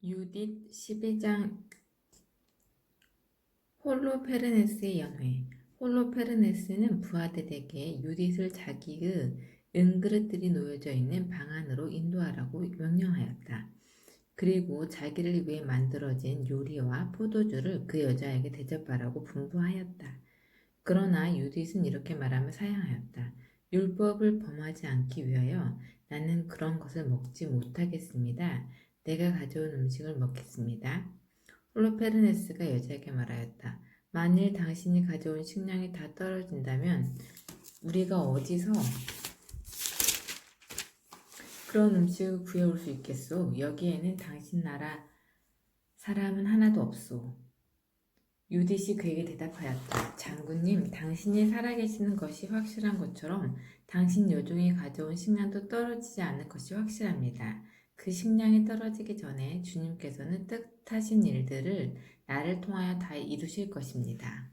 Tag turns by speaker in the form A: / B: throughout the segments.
A: 유딧 12장 홀로페르네스의 연회. 홀로페르네스는 부하들에게 유딧을 자기의 은그릇들이 놓여져 있는 방 안으로 인도하라고 명령하였다. 그리고 자기를 위해 만들어진 요리와 포도주를 그 여자에게 대접하라고 분부하였다. 그러나 유딧은 이렇게 말하며 사양하였다. 율법을 범하지 않기 위하여 나는 그런 것을 먹지 못하겠습니다. 내가 가져온 음식을 먹겠습니다. 홀로페르네스가 여자에게 말하였다. 만일 당신이 가져온 식량이 다 떨어진다면 우리가 어디서 그런 음식을 구해올 수 있겠소? 여기에는 당신 나라 사람은 하나도 없소. 유딧이 그에게 대답하였다. 장군님, 당신이 살아계시는 것이 확실한 것처럼 당신 여종이 가져온 식량도 떨어지지 않을 것이 확실합니다. 그 식량이 떨어지기 전에 주님께서는 뜻하신 일들을 나를 통하여 다 이루실 것입니다.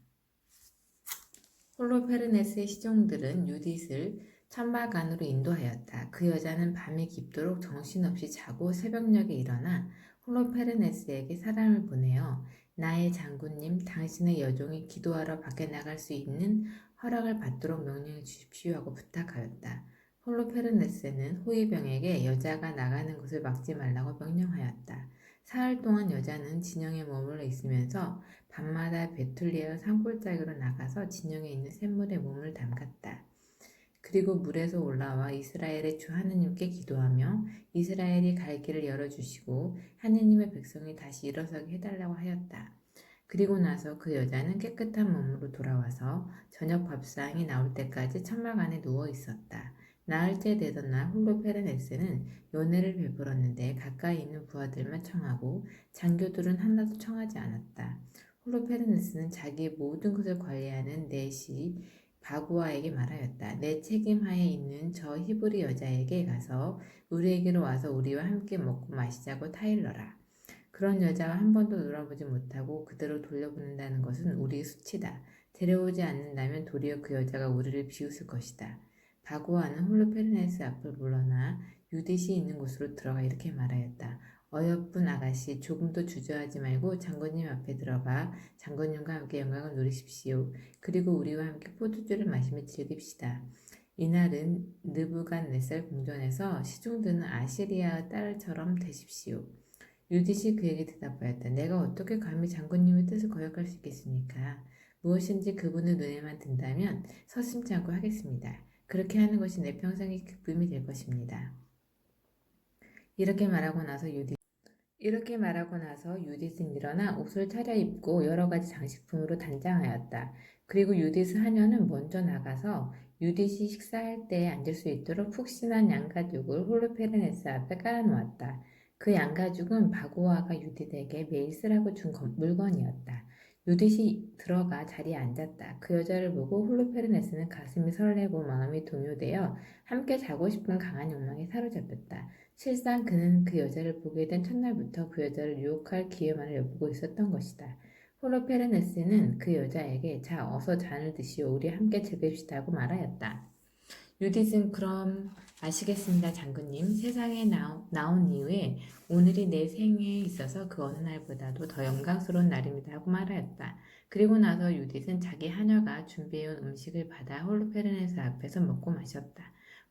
A: 홀로페르네스의 시종들은 유딧을 천막 안으로 인도하였다. 그 여자는 밤이 깊도록 정신없이 자고 새벽녘에 일어나 홀로페르네스에게 사람을 보내어 나의 장군님, 당신의 여종이 기도하러 밖에 나갈 수 있는 허락을 받도록 명령해 주십시오 하고 부탁하였다. 홀로페르네스는 호위병에게 여자가 나가는 것을 막지 말라고 명령하였다. 사흘 동안 여자는 진영에 머물러 있으면서 밤마다 베툴리아 산골짜기로 나가서 진영에 있는 샘물에 몸을 담갔다. 그리고 물에서 올라와 이스라엘의 주 하느님께 기도하며 이스라엘이 갈 길을 열어주시고 하느님의 백성이 다시 일어서게 해달라고 하였다. 그리고 나서 그 여자는 깨끗한 몸으로 돌아와서 저녁 밥상이 나올 때까지 천막 안에 누워 있었다. 나흘째 되던 날 홀로페르네스는 연회를 베풀었는데 가까이 있는 부하들만 청하고 장교들은 하나도 청하지 않았다. 홀로페르네스는 자기의 모든 것을 관리하는 넷이 바구아에게 말하였다. 내 책임하에 있는 저 히브리 여자에게 가서 우리에게로 와서 우리와 함께 먹고 마시자고 타일러라. 그런 여자와 한 번도 놀아보지 못하고 그대로 돌려보낸다는 것은 우리의 수치다. 데려오지 않는다면 도리어 그 여자가 우리를 비웃을 것이다. 바구아는 홀로페르네스 앞을 물러나 유딧이 있는 곳으로 들어가 이렇게 말하였다. 어여쁜 아가씨, 조금도 주저하지 말고 장군님 앞에 들어가 장군님과 함께 영광을 누리십시오. 그리고 우리와 함께 포도주를 마시며 즐깁시다. 이날은 느부갓네살 궁전에서 시중드는 아시리아의 딸처럼 되십시오. 유딧이 그에게 대답하였다. 내가 어떻게 감히 장군님의 뜻을 거역할 수 있겠습니까? 무엇인지 그분의 눈에만 든다면 서슴지 않고 하겠습니다. 그렇게 하는 것이 내 평생의 기쁨이 될 것입니다. 이렇게 말하고 나서 유딧은 일어나 옷을 차려입고 여러 가지 장식품으로 단장하였다. 그리고 유딧의 하녀는 먼저 나가서 유딧이 식사할 때에 앉을 수 있도록 푹신한 양가죽을 홀로페르네스 앞에 깔아놓았다. 그 양가죽은 바구아가 유딧에게 매일 쓰라고 준 물건이었다. 유딧이 들어가 자리에 앉았다. 그 여자를 보고 홀로페르네스는 가슴이 설레고 마음이 동요되어 함께 자고 싶은 강한 욕망에 사로잡혔다. 실상 그는 그 여자를 보게 된 첫날부터 그 여자를 유혹할 기회만을 엿보고 있었던 것이다. 홀로페르네스는 그 여자에게 자 어서 잔을 드시오 우리 함께 즐깁시다 하고 말하였다. 유딧은 그럼 아시겠습니다 장군님. 세상에 나온 이후에 오늘이 내 생에 있어서 그 어느 날보다도 더 영광스러운 날입니다 하고 말하였다. 그리고 나서 유딧은 자기 하녀가 준비해온 음식을 받아 홀로페르네스 앞에서 먹고 마셨다.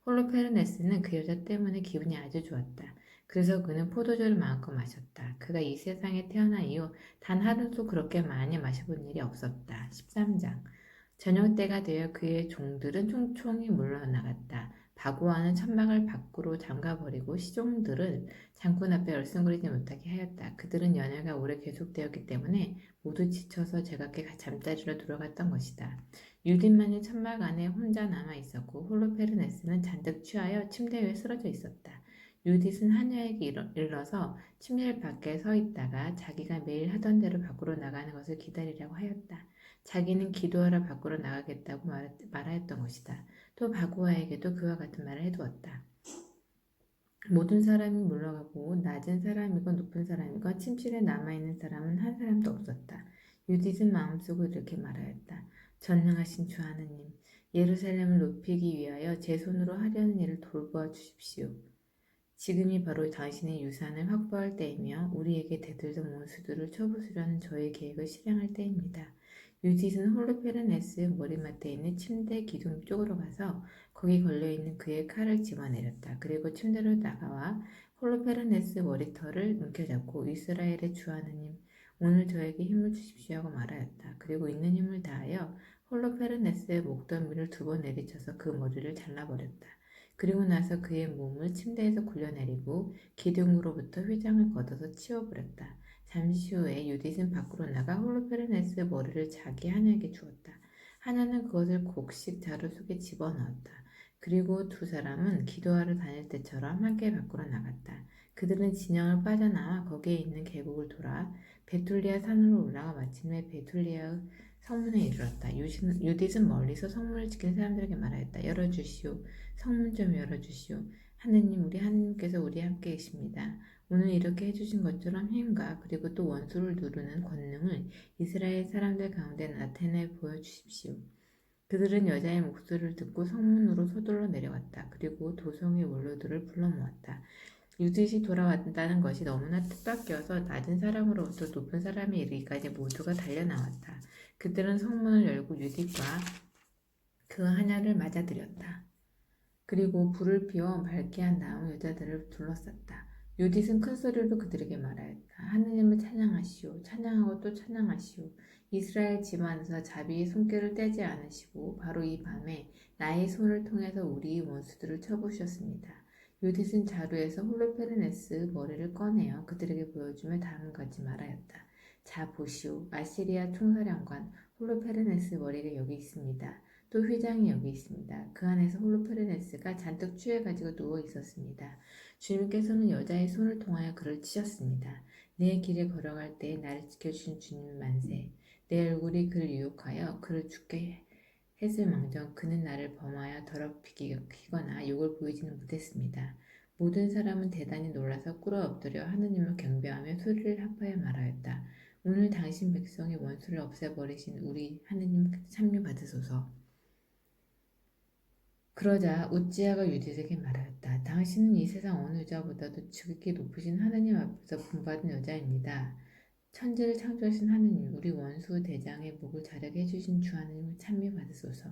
A: 홀로페르네스는 그 여자 때문에 기분이 아주 좋았다. 그래서 그는 포도주를 마음껏 마셨다. 그가 이 세상에 태어난 이후 단 하루도 그렇게 많이 마셔본 일이 없었다. 13장 저녁 때가 되어 그의 종들은 총총히 물러나갔다. 바구아는 천막을 밖으로 잠가버리고 시종들을 장군 앞에 얼씬거리지 못하게 하였다. 그들은 연회가 오래 계속되었기 때문에 모두 지쳐서 제각기 잠자리로 들어갔던 것이다. 유딧만이 천막 안에 혼자 남아 있었고 홀로페르네스는 잔뜩 취하여 침대 위에 쓰러져 있었다. 유딧은 하녀에게 일러서 침실 밖에 서 있다가 자기가 매일 하던 대로 밖으로 나가는 것을 기다리라고 하였다. 자기는 기도하러 밖으로 나가겠다고 말하였던 것이다. 또 바구아에게도 그와 같은 말을 해두었다. 모든 사람이 물러가고 낮은 사람이건 높은 사람이건 침실에 남아있는 사람은 한 사람도 없었다. 유딧은 마음속으로 이렇게 말하였다. 전능하신 주 하느님, 예루살렘을 높이기 위하여 제 손으로 하려는 일을 돌보아 주십시오. 지금이 바로 당신의 유산을 확보할 때이며 우리에게 대들던 원수들을 쳐부수려는 저의 계획을 실행할 때입니다. 유디는 홀로페르네스의 머리맡에 있는 침대 기둥 쪽으로 가서 거기 걸려있는 그의 칼을 집어내렸다. 그리고 침대로 나가와 홀로페르네스 머리털을 움켜잡고 이스라엘의 주 하나님, 오늘 저에게 힘을 주십시오 하고 말하였다. 그리고 있는 힘을 다하여 홀로페르네스의 목덜미를 두 번 내리쳐서 그 머리를 잘라버렸다. 그리고 나서 그의 몸을 침대에서 굴려내리고 기둥으로부터 휘장을 걷어서 치워버렸다. 잠시 후에 유딧은 밖으로 나가 홀로페르네스의 머리를 자기 하녀에게 주었다. 하녀는 그것을 곡식 자루 속에 집어넣었다. 그리고 두 사람은 기도하러 다닐 때처럼 함께 밖으로 나갔다. 그들은 진영을 빠져나와 거기에 있는 계곡을 돌아 베툴리아 산으로 올라가 마침내 베툴리아의 성문에 이르렀다. 유딧은 멀리서 성문을 지키는 사람들에게 말하였다. 열어주시오. 성문 좀 열어주시오. 하느님, 우리 하느님께서 우리 함께 계십니다. 오늘 이렇게 해주신 것처럼 힘과 그리고 또 원수를 누르는 권능을 이스라엘 사람들 가운데 나타내 보여주십시오. 그들은 여자의 목소리를 듣고 성문으로 서둘러 내려왔다. 그리고 도성의 원로들을 불러 모았다. 유짓이 돌아왔다는 것이 너무나 뜻밖이어서 낮은 사람으로부터 높은 사람에 이르기까지 모두가 달려나왔다. 그들은 성문을 열고 유짓과 그 하나를 맞아들였다. 그리고 불을 피워 맑게 한 다음 여자들을 둘러쌌다. 유딧은 큰 소리로 그들에게 말하였다. 하느님을 찬양하시오. 찬양하고 또 찬양하시오. 이스라엘 집안에서 자비의 손길을 떼지 않으시고 바로 이 밤에 나의 손을 통해서 우리의 원수들을 쳐부셨습니다. 유딧은 자루에서 홀로페르네스 머리를 꺼내어 그들에게 보여주며 다음과 같이 말하였다. 자 보시오. 아시리아 총사령관 홀로페르네스 머리가 여기 있습니다. 또 휘장이 여기 있습니다. 그 안에서 홀로페르네스가 잔뜩 취해가지고 누워 있었습니다. 주님께서는 여자의 손을 통하여 그를 치셨습니다. 내 길에 걸어갈 때 나를 지켜주신 주님 만세. 내 얼굴이 그를 유혹하여 그를 죽게 했을망정 그는 나를 범하여 더럽히거나 욕을 보이지는 못했습니다. 모든 사람은 대단히 놀라서 꿇어 엎드려 하느님을 경배하며 소리를 합하여 말하였다. 오늘 당신 백성의 원수를 없애버리신 우리 하느님 참여 받으소서. 그러자 우찌야가 유디에게 말하였다. 당신은 이 세상 어느 여자보다도 지극히 높으신 하느님 앞에서 본받은 여자입니다. 천지를 창조하신 하느님, 우리 원수 대장의 목을 자르게 해주신 주 하느님을 찬미 받으소서.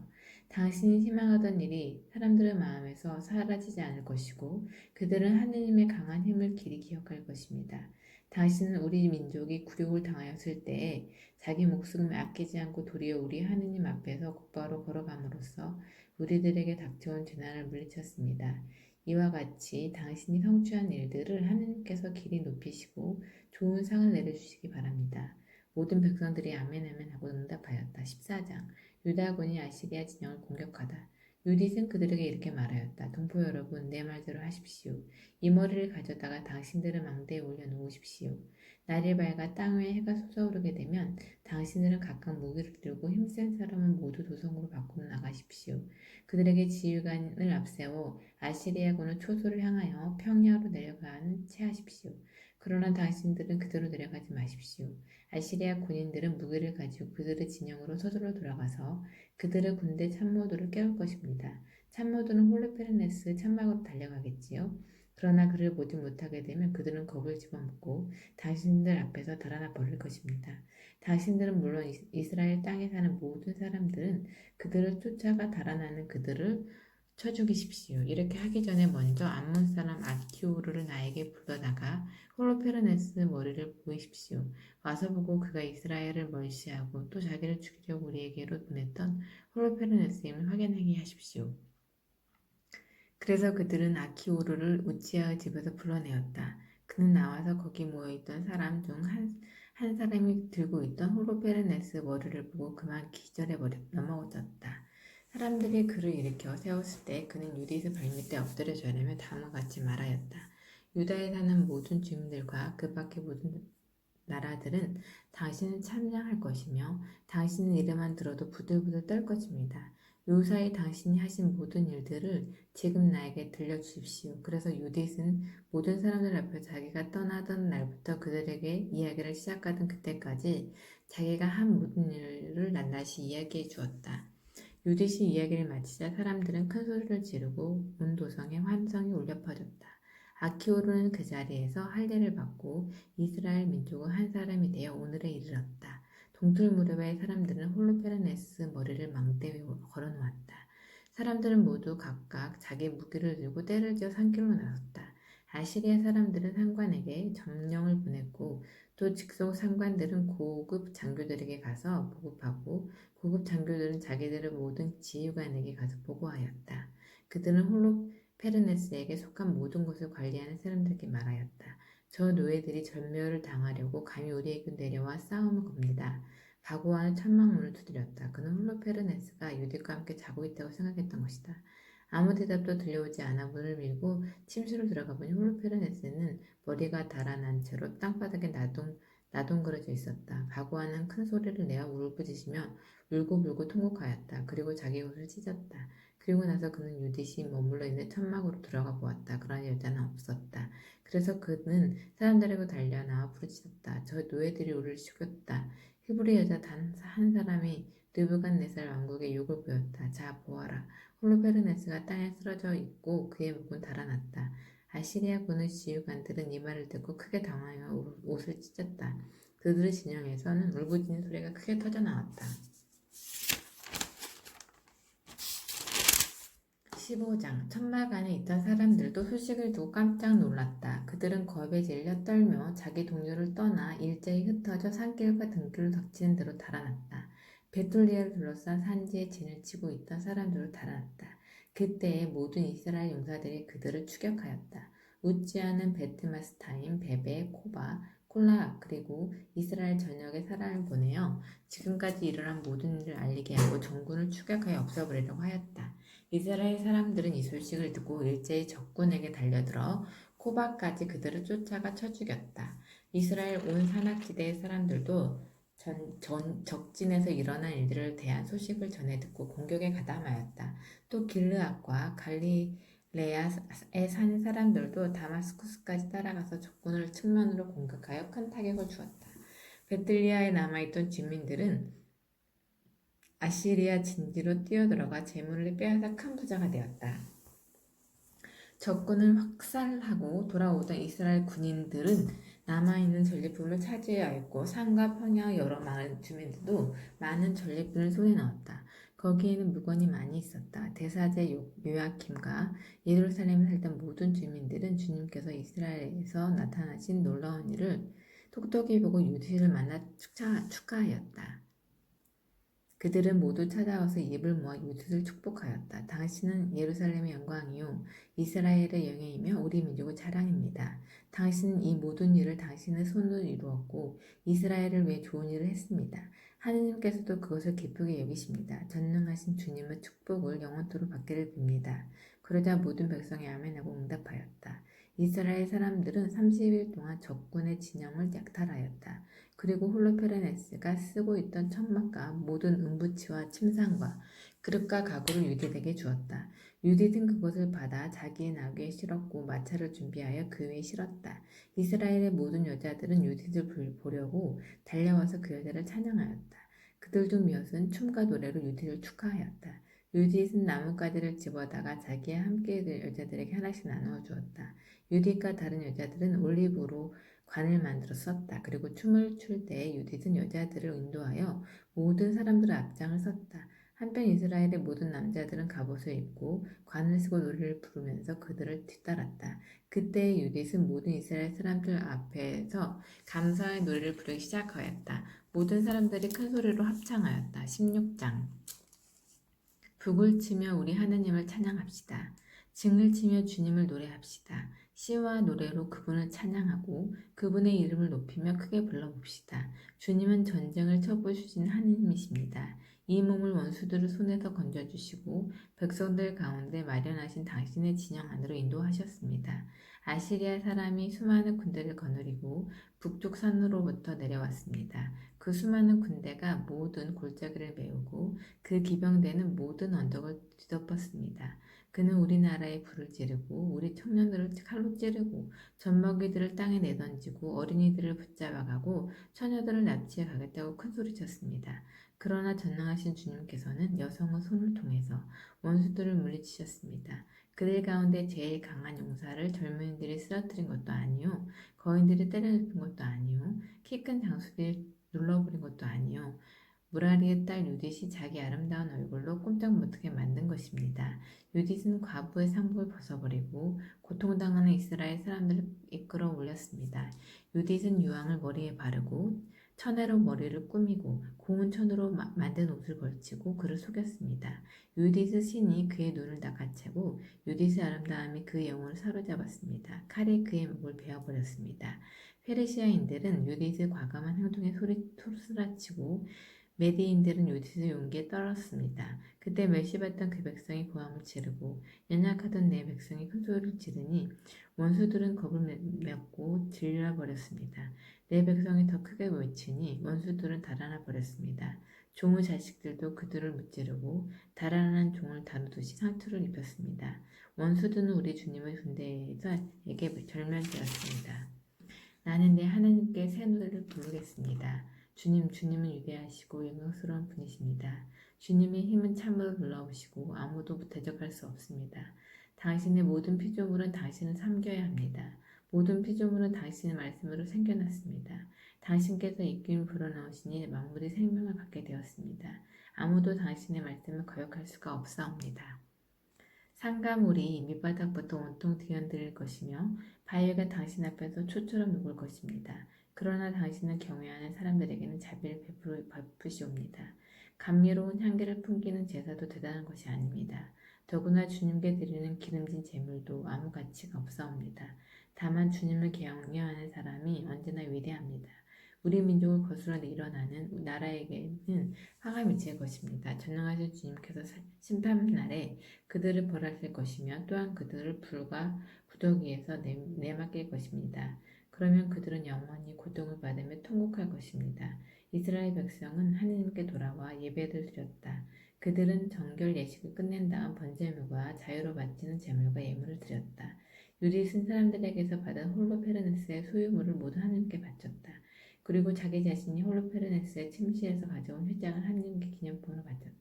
A: 당신이 희망하던 일이 사람들의 마음에서 사라지지 않을 것이고 그들은 하느님의 강한 힘을 길이 기억할 것입니다. 당신은 우리 민족이 굴욕을 당하였을 때에 자기 목숨을 아끼지 않고 도리어 우리 하느님 앞에서 곧바로 걸어감으로써 우리들에게 닥쳐온 재난을 물리쳤습니다. 이와 같이 당신이 성취한 일들을 하느님께서 길이 높이시고 좋은 상을 내려주시기 바랍니다. 모든 백성들이 아멘 아멘 하고 응답하였다. 14장 유다군이 아시리아 진영을 공격하다. 유딧은 그들에게 이렇게 말하였다. 동포 여러분, 내 말대로 하십시오. 이 머리를 가져다가 당신들의 망대에 올려놓으십시오. 날이 밝아 땅 위에 해가 솟아오르게 되면 당신들은 각각 무기를 들고 힘센 사람은 모두 도성으로 밖으로 나가십시오. 그들에게 지휘관을 앞세워 아시리아군의 초소를 향하여 평야로 내려가는 채 하십시오. 그러나 당신들은 그대로 내려가지 마십시오. 아시리아 군인들은 무기를 가지고 그들의 진영으로 서둘러 돌아가서 그들의 군대 참모들을 깨울 것입니다. 참모들은 홀로페르네스 천막으로 달려가겠지요. 그러나 그를 보지 못하게 되면 그들은 겁을 집어먹고 당신들 앞에서 달아나 버릴 것입니다. 당신들은 물론 이스라엘 땅에 사는 모든 사람들은 그들을 쫓아가 달아나는 그들을 쳐 죽이십시오. 이렇게 하기 전에 먼저 암몬 사람 아키오르를 나에게 불러다가 홀로페르네스 머리를 보이십시오. 와서 보고 그가 이스라엘을 멸시하고 또 자기를 죽이려고 우리에게로 보냈던 홀로페르네스임을 확인하게 하십시오. 그래서 그들은 아키오르를 우찌아의 집에서 불러내었다. 그는 나와서 거기 모여있던 사람 중 한 사람이 들고 있던 홀로페르네스 머리를 보고 그만 넘어졌다. 사람들이 그를 일으켜 세웠을 때 그는 유디스 발밑에 엎드려 절하며 다음과 같이 말하였다. 유다에 사는 모든 주민들과 그 밖의 모든 나라들은 당신을 찬양할 것이며 당신의 이름만 들어도 부들부들 떨 것입니다. 요사이 당신이 하신 모든 일들을 지금 나에게 들려주십시오. 그래서 유딧은 모든 사람들 앞에 자기가 떠나던 날부터 그들에게 이야기를 시작하던 그때까지 자기가 한 모든 일을 낱낱이 이야기해 주었다. 유딧이 이야기를 마치자 사람들은 큰 소리를 지르고 온 도성에 환성이 울려 퍼졌다. 아키오르는 그 자리에서 할례를 받고 이스라엘 민족은 한 사람이 되어 오늘에 이르렀다. 동틀 무렵에 사람들은 홀로페르네스 머리를 망대 위에 걸어놓았다. 사람들은 모두 각각 자기 무기를 들고 떼를 지어 산길로 나섰다. 아시리아 사람들은 상관에게 점령을 보냈고 또 직속 상관들은 고급 장교들에게 가서 보급하고 고급 장교들은 자기들의 모든 지휘관에게 가서 보고하였다. 그들은 홀로페르네스에게 속한 모든 것을 관리하는 사람들에게 말하였다. 저 노예들이 전멸을 당하려고 감히 우리에게 내려와 싸움을 겁니다. 각오하는 천막문을 두드렸다. 그는 홀로페르네스가 유대과 함께 자고 있다고 생각했던 것이다. 아무 대답도 들려오지 않아 문을 밀고 침실로 들어가 보니 홀로페르네스는 머리가 달아난 채로 땅바닥에 나동거려져 있었다. 각오하는 큰 소리를 내어 울부짖으며 울고불고 통곡하였다. 그리고 자기 옷을 찢었다. 그리고 나서 그는 유닛이 머물러 있는 천막으로 들어가 보았다. 그러나 여자는 없었다. 그래서 그는 사람들에게 달려나와 부르짖었다. 저 노예들이 우리를 죽였다. 히브리 여자 단 한 사람이 느부갓네살 왕국에 욕을 보였다. 자 보아라. 홀로페르네스가 땅에 쓰러져 있고 그의 목은 달아났다. 아시리아 군의 지휘관들은 이 말을 듣고 크게 당황하여 옷을 찢었다. 그들의 진영에서는 울부짖는 소리가 크게 터져 나왔다. 15장 천막 안에 있던 사람들도 소식을 두고 깜짝 놀랐다. 그들은 겁에 질려 떨며 자기 동료를 떠나 일제히 흩어져 산길과 등길로 닥치는 대로 달아났다. 베툴리아를 둘러싼 산지에 진을 치고 있던 사람들로 달아났다. 그때에 모든 이스라엘 용사들이 그들을 추격하였다. 웃지아는 베트마스타임, 베베, 코바, 콜라 그리고 이스라엘 전역에 사람을 보내어 지금까지 일어난 모든 일을 알리게 하고 전군을 추격하여 없애버리려고 하였다. 이스라엘 사람들은 이 소식을 듣고 일제히 적군에게 달려들어 코바까지 그들을 쫓아가 쳐 죽였다. 이스라엘 온 산악지대의 사람들도 적진에서 일어난 일들을 대한 소식을 전해 듣고 공격에 가담하였다. 또 길르앗과 갈릴레아의 산 사람들도 다마스쿠스까지 따라가서 적군을 측면으로 공격하여 큰 타격을 주었다. 베들리아에 남아있던 주민들은 아시리아 진지로 뛰어들어가 재물을 빼앗아 큰 부자가 되었다. 적군을 확살하고 돌아오던 이스라엘 군인들은 남아있는 전리품을 차지하였고 산과 평야 여러 마을 주민들도 많은 전리품을 손에 넣었다. 거기에는 물건이 많이 있었다. 대사제 요야킴과 예루살렘에 살던 모든 주민들은 주님께서 이스라엘에서 나타나신 놀라운 일을 똑똑히 보고 유대인을 만나 축하하였다. 그들은 모두 찾아와서 입을 모아 유다를 축복하였다. 당신은 예루살렘의 영광이요 이스라엘의 영예이며 우리 민족의 자랑입니다. 당신은 이 모든 일을 당신의 손으로 이루었고 이스라엘을 위해 좋은 일을 했습니다. 하느님께서도 그것을 기쁘게 여기십니다. 전능하신 주님의 축복을 영원토록 받기를 빕니다. 그러자 모든 백성이 아멘하고 응답하였다. 이스라엘 사람들은 30일 동안 적군의 진영을 약탈하였다. 그리고 홀로페르네스가 쓰고 있던 천막과 모든 은부치와 침상과 그릇과 가구를 유디에게 주었다. 유디는 그것을 받아 자기의 나귀에 실었고 마차를 준비하여 그 위에 실었다. 이스라엘의 모든 여자들은 유디를 보려고 달려와서 그 여자를 찬양하였다. 그들 중 몇은 춤과 노래로 유디를 축하하였다. 유디는 나뭇가지를 집어다가 자기와 함께 될 여자들에게 하나씩 나누어 주었다. 유디과 다른 여자들은 올리브로 관을 만들어 썼다. 그리고 춤을 출 때 유디는 여자들을 인도하여 모든 사람들의 앞장을 섰다. 한편 이스라엘의 모든 남자들은 갑옷을 입고 관을 쓰고 노래를 부르면서 그들을 뒤따랐다. 그때 유디는 모든 이스라엘 사람들 앞에서 감사의 노래를 부르기 시작하였다. 모든 사람들이 큰 소리로 합창하였다. 16장 북을 치며 우리 하느님을 찬양합시다. 징을 치며 주님을 노래합시다. 시와 노래로 그분을 찬양하고 그분의 이름을 높이며 크게 불러봅시다. 주님은 전쟁을 쳐부수신 하느님이십니다. 이 몸을 원수들의 손에서 건져주시고 백성들 가운데 마련하신 당신의 진영 안으로 인도하셨습니다. 아시리아 사람이 수많은 군대를 거느리고 북쪽 산으로부터 내려왔습니다. 그 수많은 군대가 모든 골짜기를 메우고 그 기병대는 모든 언덕을 뒤덮었습니다. 그는 우리나라에 불을 지르고 우리 청년들을 칼로 찌르고 젖먹이들을 땅에 내던지고 어린이들을 붙잡아가고 처녀들을 납치해 가겠다고 큰소리쳤습니다. 그러나 전능하신 주님께서는 여성의 손을 통해서 원수들을 물리치셨습니다. 그들 가운데 제일 강한 용사를 젊은이들이 쓰러뜨린 것도 아니요. 거인들이 때려눕힌 것도 아니요. 키 큰 장수들이 눌러버린 것도 아니요. 무라리의 딸 유딧이 자기 아름다운 얼굴로 꼼짝 못하게 만든 것입니다. 유딧은 과부의 상복을 벗어버리고 고통당하는 이스라엘 사람들을 이끌어 올렸습니다. 유딧은 유황을 머리에 바르고 천으로 머리를 꾸미고 고운 천으로 만든 옷을 걸치고 그를 속였습니다. 유딧의 신이 그의 눈을 낚아채고 유딧의 아름다움이 그의 영혼을 사로잡았습니다. 칼이 그의 목을 베어버렸습니다. 페르시아인들은 유딧의 과감한 행동에 소리치고 메디인들은 유디스의 용기에 떨었습니다. 그때 멸시받던 그 백성이 고함을 지르고 연약하던 내 백성이 큰 소리를 지르니 원수들은 겁을 먹고 질려버렸습니다. 내 백성이 더 크게 외치니 원수들은 달아나 버렸습니다. 종의 자식들도 그들을 무찌르고 달아난 종을 다루듯이 상처를 입혔습니다. 원수들은 우리 주님의 군대에게 절멸되었습니다. 나는 내 하나님께 새 노래를 부르겠습니다. 주님은 위대하시고 영광스러운 분이십니다. 주님의 힘은 참으로 놀라우시고 아무도 대적할 수 없습니다. 당신의 모든 피조물은 당신을 섬겨야 합니다. 모든 피조물은 당신의 말씀으로 생겨났습니다. 당신께서 입김을 불어넣으시니 만물이 생명을 갖게 되었습니다. 아무도 당신의 말씀을 거역할 수가 없사옵니다. 산과 물이 밑바닥부터 온통 뒤흔들릴 것이며 바위가 당신 앞에서 초처럼 녹을 것입니다. 그러나 당신은 경외하는 사람들에게는 자비를 베푸시옵니다. 감미로운 향기를 풍기는 제사도 대단한 것이 아닙니다. 더구나 주님께 드리는 기름진 제물도 아무 가치가 없사옵니다. 다만 주님을 경외하는 사람이 언제나 위대합니다. 우리 민족을 거슬러 일어나는 나라에게는 화가 미칠 것입니다. 전능하신 주님께서 심판날에 그들을 벌하실 것이며 또한 그들을 불과 구더기에서 내맡길 것입니다. 그러면 그들은 영원히 고통을 받으며 통곡할 것입니다. 이스라엘 백성은 하나님께 돌아와 예배를 드렸다. 그들은 정결 예식을 끝낸 다음 번제물과 자유로 바치는 제물과 예물을 드렸다. 유디슨 사람들에게서 받은 홀로페르네스의 소유물을 모두 하나님께 바쳤다. 그리고 자기 자신이 홀로페르네스의 침실에서 가져온 휘장을 하나님께 기념품으로 바쳤다.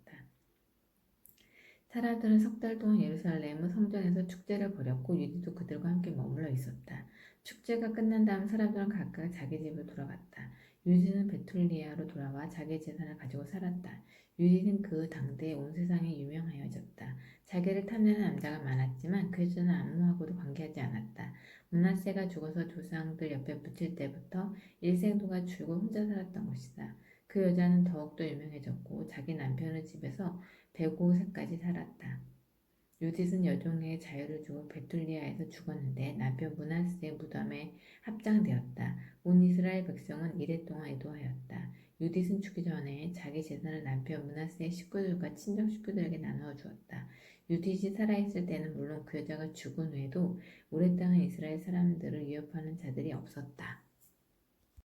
A: 사람들은 석 달 동안 예루살렘의 성전에서 축제를 벌였고 유디도 그들과 함께 머물러 있었다. 축제가 끝난 다음 사람들은 각각 자기 집으로 돌아갔다. 유디는 베툴리아로 돌아와 자기 재산을 가지고 살았다. 유디는 그 당대 온 세상에 유명하여졌다. 자기를 탐내는 남자가 많았지만 그 여자는 아무하고도 관계하지 않았다. 므낫세가 죽어서 조상들 옆에 묻힐 때부터 일생도가 줄고 혼자 살았던 것이다. 그 여자는 더욱더 유명해졌고 자기 남편의 집에서 105세까지 살았다. 유딧은 여종에게 자유를 주고 베툴리아에서 죽었는데 남편 므낫세의 무덤에 합장되었다. 온 이스라엘 백성은 이래 동안 애도하였다. 유딧은 죽기 전에 자기 재산을 남편 므낫세의 식구들과 친정 식구들에게 나누어 주었다. 유딧이 살아있을 때는 물론 그 여자가 죽은 후에도 오랫동안 이스라엘 사람들을 위협하는 자들이 없었다.